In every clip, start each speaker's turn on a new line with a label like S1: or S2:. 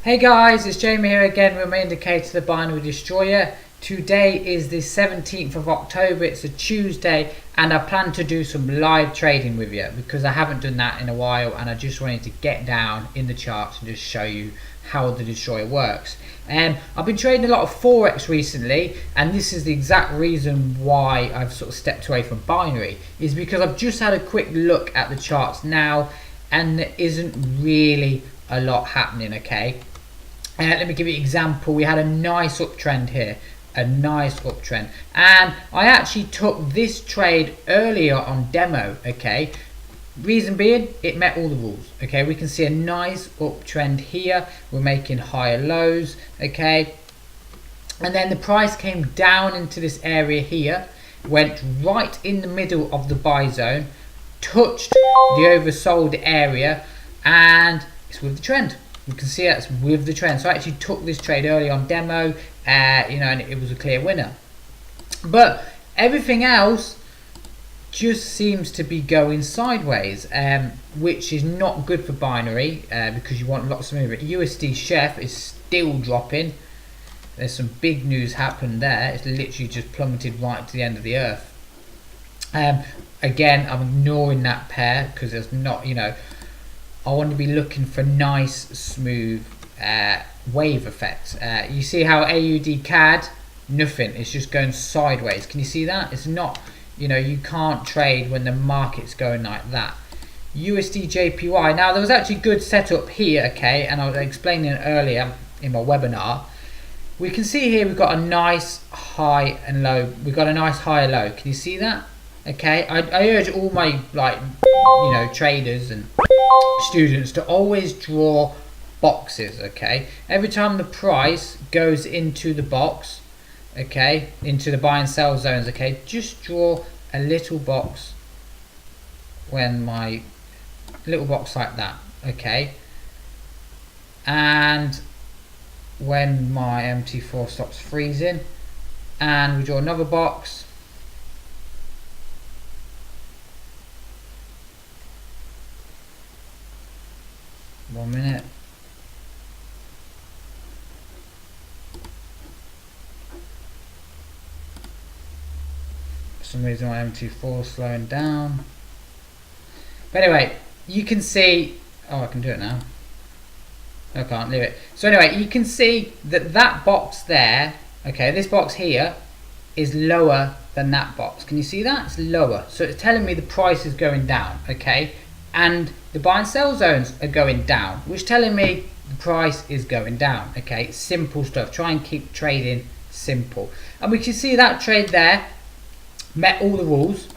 S1: Hey guys, it's Jamie here again with my indicator, the binary destroyer. Today is the 17th of October, it's a Tuesday, and I plan to do some live trading with you because I haven't done that in a while, and I just wanted to get down in the charts and just show you how the destroyer works. I've been trading a lot of Forex recently, and this is the exact reason why I've sort of stepped away from binary, is because I've just had a quick look at the charts now and there isn't really a lot happening. Okay, let me give you an example. We had a nice uptrend here, a nice uptrend, and I actually took this trade earlier on demo. Okay, reason being, it met all the rules. Okay, we can see a nice uptrend here, we're making higher lows. Okay, and then the price came down into this area here, went right in the middle of the buy zone, touched the oversold area, and it's with the trend. You can see that's with the trend. So I actually took this trade early on demo, and it was a clear winner. But everything else just seems to be going sideways, which is not good for binary because you want lots of movement. USD Chef is still dropping. There's some big news happened there. It's literally just plummeted right to the end of the earth. Again, I'm ignoring that pair because there's not, I want to be looking for nice, smooth wave effects. You see how AUD CAD, nothing. It's just going sideways. Can you see that? It's not, you can't trade when the market's going like that. USD JPY. Now, there was actually good setup here, okay, and I was explaining it earlier in my webinar. We can see here we've got a nice high and low. We've got a nice high and low. Can you see that? Okay, I urge all my traders and students to always draw boxes. Okay, every time the price goes into the box, okay, into the buy and sell zones, okay, just draw a little box when my little box like that, okay, and when my MT4 stops freezing, and we draw another box. One minute. For some reason my MT4 is slowing down. But anyway, you can see, I can do it now. I can't leave it. So anyway, you can see that that box there, okay, this box here is lower than that box. Can you see that? It's lower. So it's telling me the price is going down, okay? And the buy and sell zones are going down, which is telling me the price is going down. Okay, simple stuff. Try and keep trading simple. And we can see that trade there met all the rules.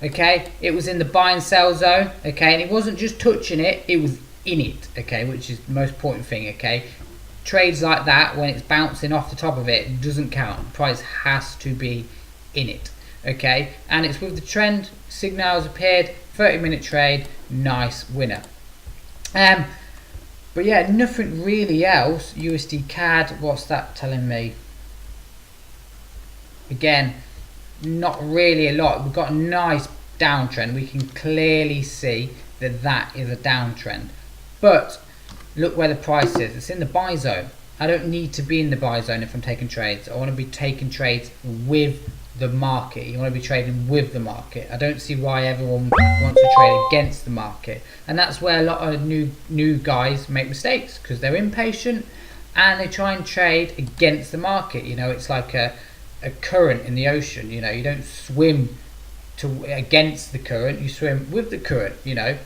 S1: Okay, it was in the buy and sell zone. Okay, and it wasn't just touching it, it was in it. Okay, which is the most important thing. Okay, trades like that, when it's bouncing off the top of it, it doesn't count. The price has to be in it. Okay, and it's with the trend. Signals appeared, 30-minute trade, nice winner. But yeah, nothing really else. USD CAD, what's that telling me? Again, not really a lot. We've got a nice downtrend. We can clearly see that that is a downtrend. But look where the price is. It's in the buy zone. I don't need to be in the buy zone if I'm taking trades. I want to be taking trades with the market. You want to be trading with the market. I don't see why everyone wants to trade against the market, and that's where a lot of new guys make mistakes, because they're impatient and they try and trade against the market. It's like a current in the ocean. You don't swim against the current, you swim with the current. It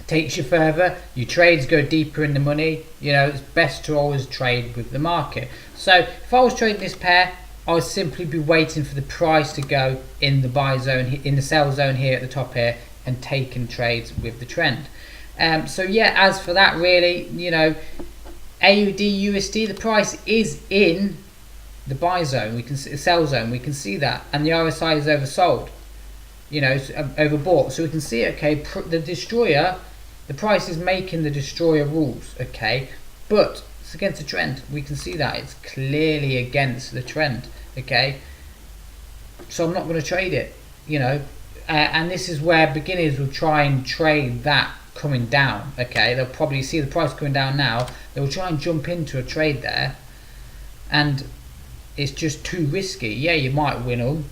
S1: takes you further, your trades go deeper in the money. It's best to always trade with the market. So if I was trading this pair, I would simply be waiting for the price to go in the buy zone, in the sell zone here at the top here, and taking trades with the trend. So yeah, as for that, really, AUD USD, the price is in the buy zone. We can see the sell zone. We can see that, and the RSI is oversold. It's overbought. So we can see, okay, the destroyer, the price is making the destroyer rules, okay, but it's against the trend. We can see that it's clearly against the trend. Okay, so I'm not going to trade it. And this is where beginners will try and trade that coming down. Okay, they'll probably see the price coming down now, they'll try and jump into a trade there, and it's just too risky. Yeah, you might win them,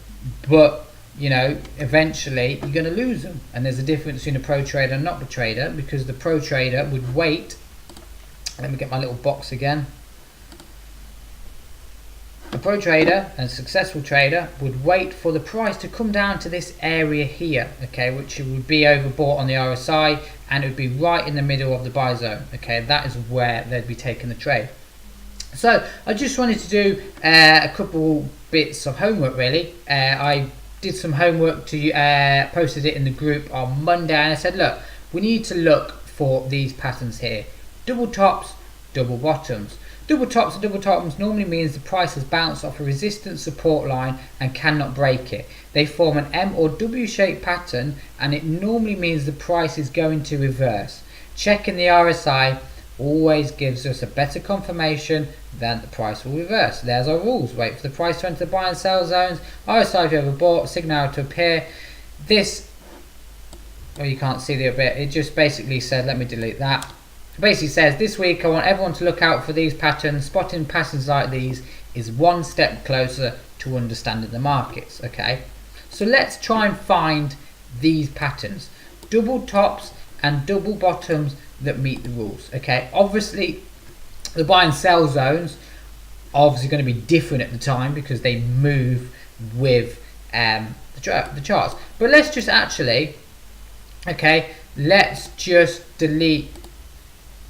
S1: but you know, eventually you're going to lose them. And there's a difference between a pro trader and not a trader, because the pro trader would wait. Let me get my little box again. A pro trader and a successful trader would wait for the price to come down to this area here, okay, which would be overbought on the RSI, and it would be right in the middle of the buy zone. Okay, that is where they'd be taking the trade. So I just wanted to do a couple bits of homework really. I did some homework to posted it in the group on Monday, and I said, look, we need to look for these patterns here: double tops, double bottoms. Double tops and double bottoms normally means the price has bounced off a resistance support line and cannot break it. They form an M or W shaped pattern, and it normally means the price is going to reverse. Checking the RSI always gives us a better confirmation than the price will reverse. There's our rules. Wait for the price to enter the buy and sell zones, RSI to overbought, signal to appear. This, well, you can't see the bit, it just basically said, let me delete that. Basically says, this week I want everyone to look out for these patterns. Spotting patterns like these is one step closer to understanding the markets. Okay, so let's try and find these patterns, double tops and double bottoms that meet the rules. Okay, obviously the buy and sell zones are obviously going to be different at the time because they move with the charts. But let's just actually, okay, let's just delete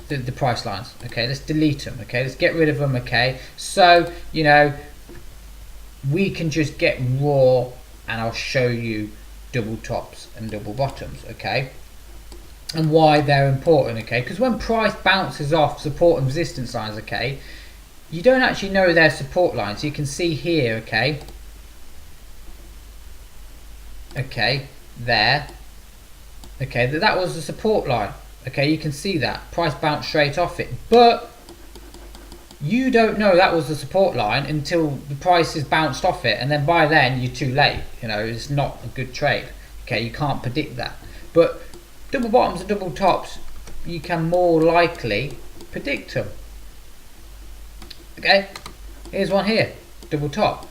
S1: the price lines. Okay, let's delete them. Okay, let's get rid of them. Okay, so you know, we can just get raw, and I'll show you double tops and double bottoms. Okay, and why they're important. Okay, because when price bounces off support and resistance lines, okay, you don't actually know their support lines. You can see here, okay, there, okay, that was the support line. Okay, you can see that price bounced straight off it, but you don't know that was the support line until the price is bounced off it, and then by then you're too late. You know, it's not a good trade. Okay, you can't predict that. But double bottoms and double tops, you can more likely predict them. Okay, here's one here, double top.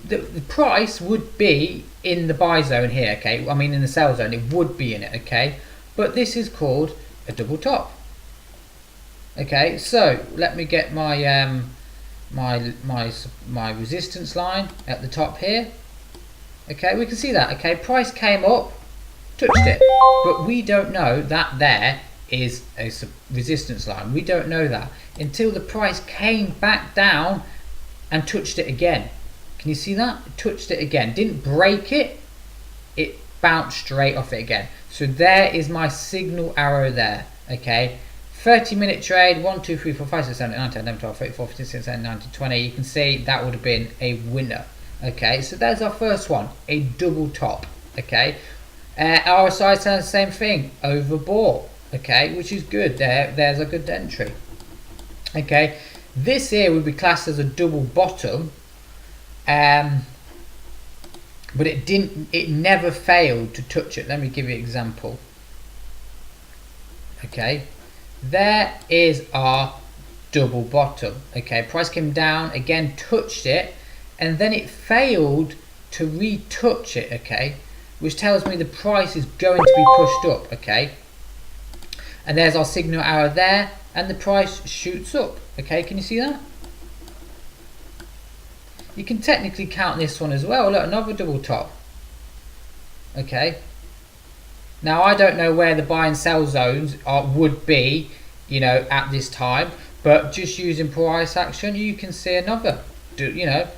S1: The price would be in the buy zone here. Okay, I mean in the sell zone, it would be in it. Okay, but this is called a double top. Okay, so let me get my my resistance line at the top here. Okay, we can see that. Okay, price came up, touched it, but we don't know that there is a resistance line. We don't know that until the price came back down and touched it again. Can you see that? It touched it again, didn't break it, it bounced straight off it again. So there is my signal arrow there. Okay, 30-minute trade, 1 2 3 4 5 6 7 8 9 10 11 12 13 14 15 16 17 19 20. You can see that would have been a winner. Okay, so there's our first one, a double top. Okay, RSI says the same thing, overbought. Okay, which is good. There's a good entry. Okay, this here would be classed as a double bottom, but it never failed to touch it. Let me give you an example. Okay, there is our double bottom. Okay, price came down again, touched it, and then it failed to retouch it. Okay, which tells me the price is going to be pushed up. Okay, and there's our signal arrow there, and the price shoots up. Okay, can you see that? You can technically count this one as well. Look, another double top. Okay, now I don't know where the buy and sell zones would be, you know, at this time, but just using price action, you can see another, you know,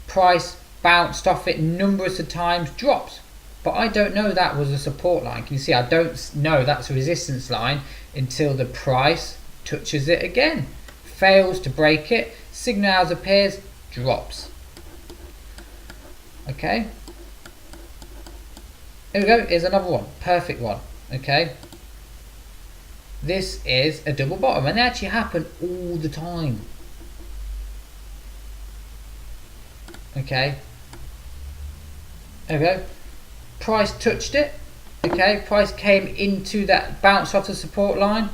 S1: price bounced off it numerous of times, drops. But I don't know that was a support line. Can you see? I don't know that's a resistance line until the price touches it again, fails to break it, signals appears, drops. Okay, here we go. Here's another one, perfect one. Okay, this is a double bottom, and they actually happen all the time. Okay, there we go. Price touched it Okay, price came into that bounce off the support line.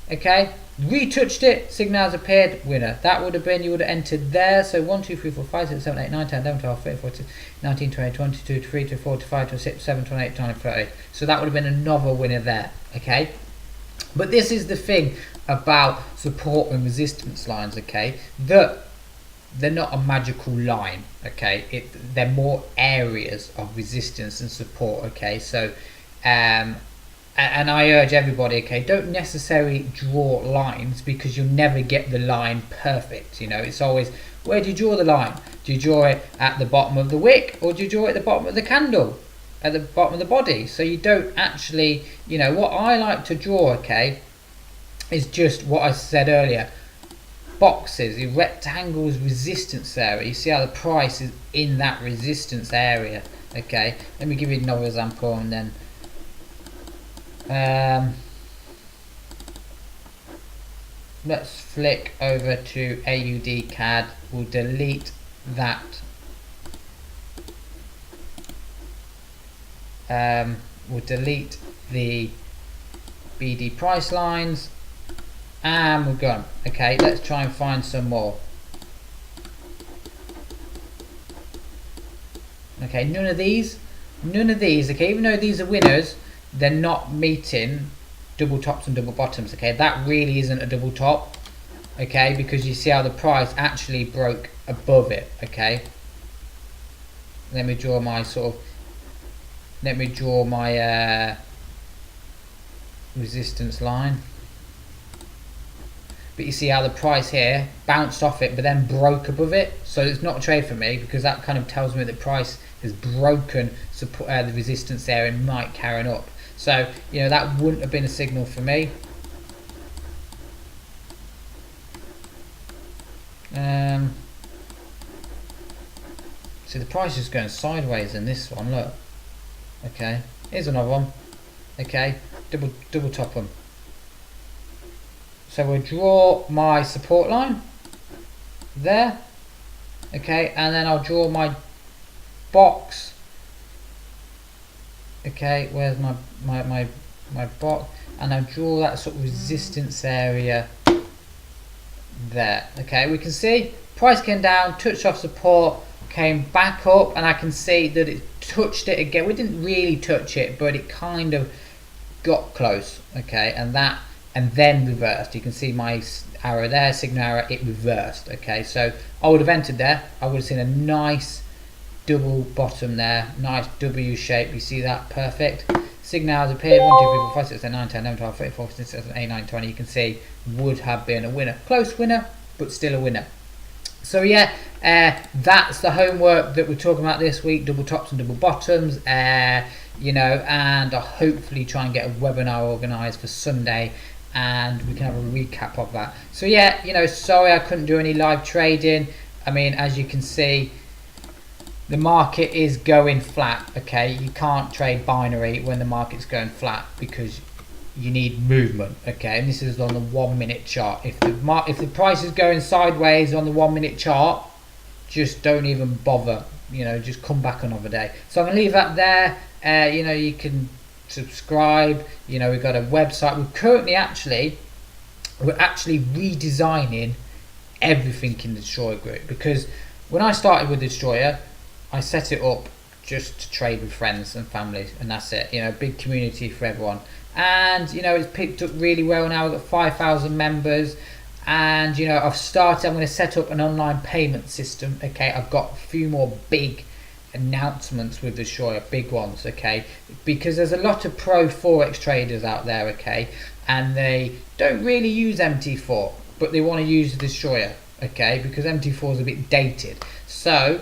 S1: Okay, retouched it, signals appeared, winner. That would have been, you would have entered there. So 1, 2, 3, 4, 5, 6, 7, 8, 9, 10, 11, 12, 13, 14, 19, 20, 22, 23, 24, 25, 26, 27, 28, 29, 30. So that would have been another winner there. Okay, but this is the thing about support and resistance lines. Okay, that they're not a magical line. Okay, they're more areas of resistance and support. Okay, so and I urge everybody, okay, don't necessarily draw lines, because you'll never get the line perfect. You know, it's always, where do you draw the line? Do you draw it at the bottom of the wick, or do you draw it at the bottom of the candle, at the bottom of the body? So you don't actually, you know, what I like to draw, okay, is just what I said earlier, boxes, rectangles, resistance area. You see how the price is in that resistance area. Okay, let me give you another example, and then let's flick over to AUD CAD. We'll delete that. We'll delete the BD price lines, and we're gone. Okay, let's try and find some more. Okay, none of these. Okay, even though these are winners, they're not meeting double tops and double bottoms. Okay, that really isn't a double top. Okay, because you see how the price actually broke above it. Okay, let me draw my resistance line. But you see how the price here bounced off it but then broke above it. So it's not a trade for me, because that kind of tells me that price has broken support, the resistance there, and might carry up. So, you know, that wouldn't have been a signal for me. See, the price is going sideways in this one, look. Okay, here's another one. Okay, double top them. So we'll draw my support line there. Okay, and then I'll draw my box. Okay, where's my box? And I'll draw that sort of resistance area there. Okay, we can see price came down, touched off support, came back up, and I can see that it touched it again. We didn't really touch it, but it kind of got close. Okay, and then reversed. You can see my arrow there, signal arrow, it reversed. Okay, so I would have entered there. I would have seen a nice double bottom there, nice W shape. You see that? Perfect. Signals appeared 1, 2, 3, 4, 5, 6, 7, 8, 9, 10, 11, 12, 13, 14, 15, 16, 17, 18, 19, 20. You can see would have been a winner. Close winner, but still a winner. So yeah, that's the homework that we're talking about this week, double tops and double bottoms. You know, and I'll hopefully try and get a webinar organised for Sunday, and we can have a recap of that. So yeah, you know, sorry I couldn't do any live trading. I mean, as you can see, the market is going flat. Okay, you can't trade binary when the market's going flat, because you need movement. Okay, and this is on the 1 minute chart. If the price is going sideways on the 1 minute chart, just don't even bother. You know, just come back another day. So I'm gonna leave that there. You know, you can subscribe. You know, we've got a website. We're actually redesigning everything in the Destroyer group, because when I started with the Destroyer, I set it up just to trade with friends and family, and that's it. You know, big community for everyone, and you know, it's picked up really well now. We've got 5,000 members, and you know, I'm going to set up an online payment system. Okay, I've got a few more big announcements with the Destroyer, big ones. Okay, because there's a lot of pro forex traders out there. Okay, and they don't really use MT4, but they want to use the Destroyer. Okay, because MT4 is a bit dated. So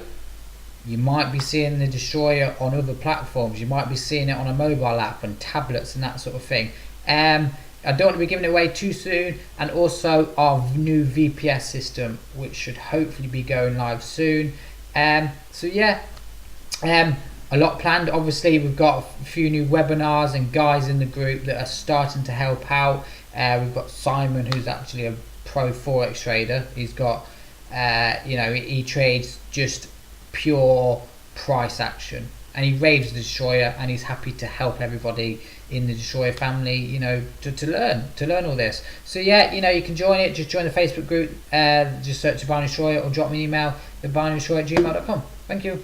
S1: you might be seeing the Destroyer on other platforms. You might be seeing it on a mobile app and tablets and that sort of thing. I don't want to be giving it away too soon. And also our new VPS system, which should hopefully be going live soon. So yeah, a lot planned. Obviously, we've got a few new webinars and guys in the group that are starting to help out. We've got Simon, who's actually a pro forex trader. He's got, you know, he trades just pure price action. and he raves the Destroyer, and he's happy to help everybody in the Destroyer family, you know, to learn all this. So yeah, you know, you can join it. Just join the Facebook group, just search The Binary Destroyer, or drop me an email, thebinarydestroyer@gmail.com. Thank you.